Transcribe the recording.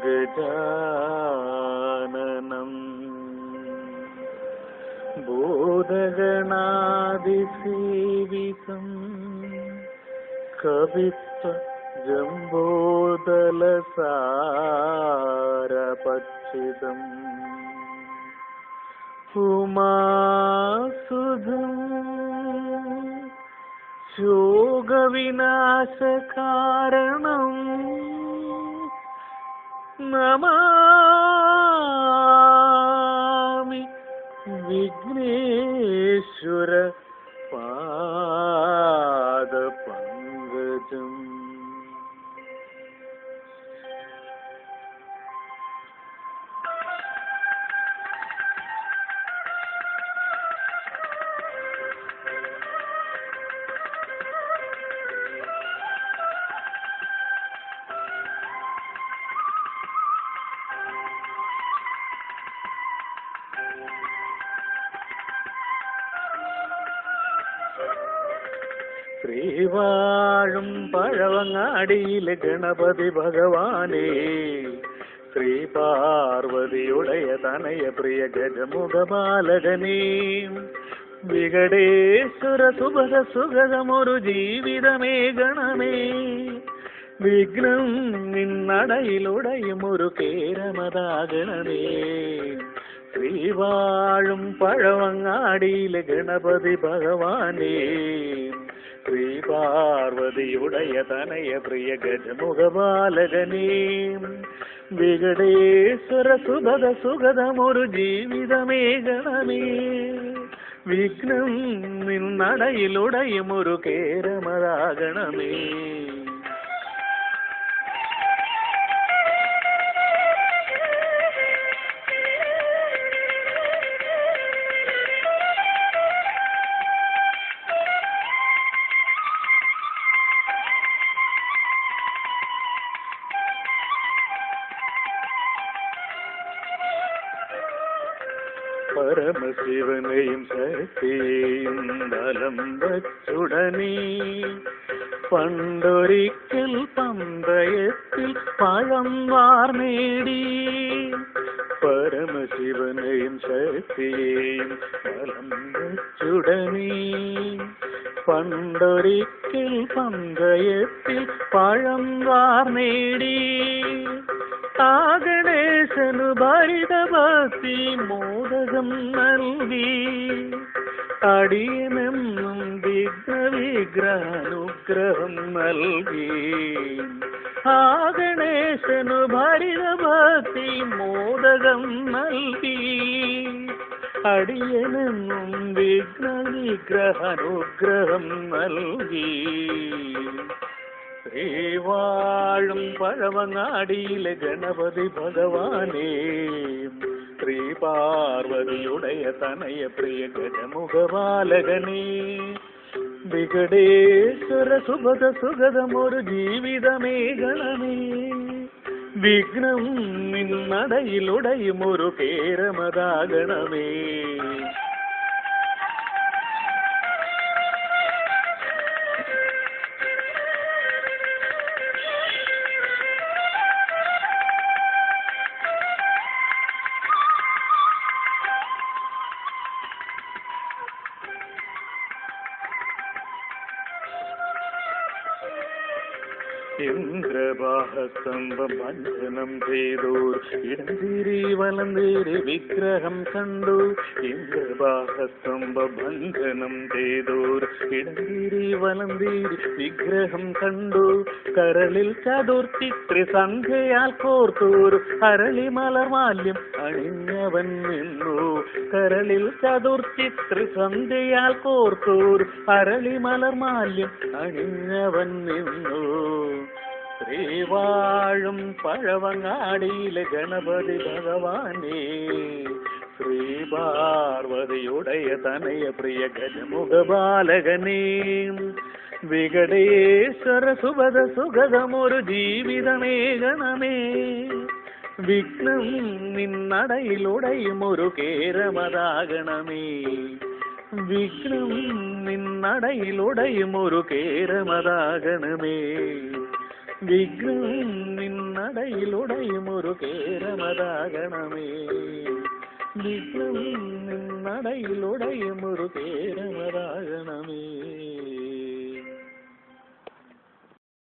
गजाननं बोधगणादिसेवितं कवित्वजम्बोदलसारपक्षितम् उमासुधं शोकविनाशकारणं नमामि विघ्नेश्वर पादपङ्कजम्। ശ്രീവാഴും പഴവങ്ങാടിയിലെ ഗണപതി ഭഗവാനേ, ശ്രീപാർവതിയുടയ തനയ പ്രിയ ഗജമുഖപാലകനേ, വികടേശ്വര സുഭഗ സുഗതമൊരു ജീവിതമേ ഗണമേ, വിഘ്നം നിന്നടയിലുടയുമൊരു കേരമതാഗണമേ. ശ്രീവാഴും പഴവങ്ങാടിയിലെ ഗണപതി ഭഗവാനേ, ശ്രീപാർവതിയുടയ തനയ പ്രിയ ഗജമുഖപാലകനേ, വികടേശ്വര സുഭഗ സുഗതമൊരു ജീവിതമേ ഗണമേ, വിഘ്നം നിന്നടയിലുടയുമൊരു കേരമതാഗണമേ. പരമശിവനെയും ശക്തിയെയും ബലം വച്ചുടനീ, പണ്ടൊരിക്കൽ പന്തയത്തിൽ പഴം വാർന്നേടി. പരമശിവനെയും ശക്തിയെയും ബലം വച്ചുടനീ, പണ്ടൊരിക്കൽ പന്തയത്തിൽ പഴം വാർന്നേടി. ആ ഗണേശനു ഭരിതഭക്തി മോദകം നൽകി, അടിയനെന്നും വിഘ്നവിഗ്രഹാനുഗ്രഹം നൽകി. ആ ഗണേശനു ഭരിതഭക്തി മോദകം നൽകി, അടിയനെന്നും വിഘ്നവിഗ്രഹാനുഗ്രഹം നൽകി. ശ്രീവാഴും പഴവങ്ങാടിയിലെ ഗണപതി ഭഗവാനേ, ശ്രീപാർവതിയുടയ തനയ പ്രിയ ഗജമുഖപാലകനേ, വികടേശ്വര സുഭഗ സുഗതമൊരു ജീവിതമേ ഗണമേ, വിഘ്നം നിന്നടയിലുടയുമൊരു കേരമതാഗണമേ. ഇന്ദ്രബാഹസ്തംഭം ചെയ്തോർ ഇടംതിരി വലന്തേരി വിഗ്രഹം കണ്ടു. ഇന്ദ്രബാഹസ്തംഭം ചെയ്തോർ ഇടംതിരി വലന്തേരി വിഗ്രഹം കണ്ടു. കരളിൽ ചതുർത്തിത്രി സന്ധ്യയാൽ കോർത്തോർ അരളി മലർമാല്യം അണിഞ്ഞവൻ നിന്നു. കരളിൽ ചതുർത്തിത്രി സന്ധ്യയാൽ കോർത്തോർ അരളി മലർമാല്യം അണിഞ്ഞവൻ നിന്നു. ശ്രീവാഴും പഴവങ്ങാടിയിലെ ഗണപതി ഭഗവാനേ, ശ്രീപാർവതിയുടയ തനയ പ്രിയ ഗജമുഖപാലകനേ, വികടേശ്വര സുഭഗ സുഗതമൊരു ജീവിതമേ ഗണമേ, വിഘ്നം നിന്നടയിലുടയുമൊരു കേരമതാഗണമേ, വിഘ്നം നിന്നടയിലുടയുമൊരു കേരമതാഗണമേ. വിഘ്നം നിന്നടയിലുടയും ഒരു കേരമതാകണമേ. വിഘ്നം നിന്നടയിലുടയും ഒരു കേരമതാകണമേ.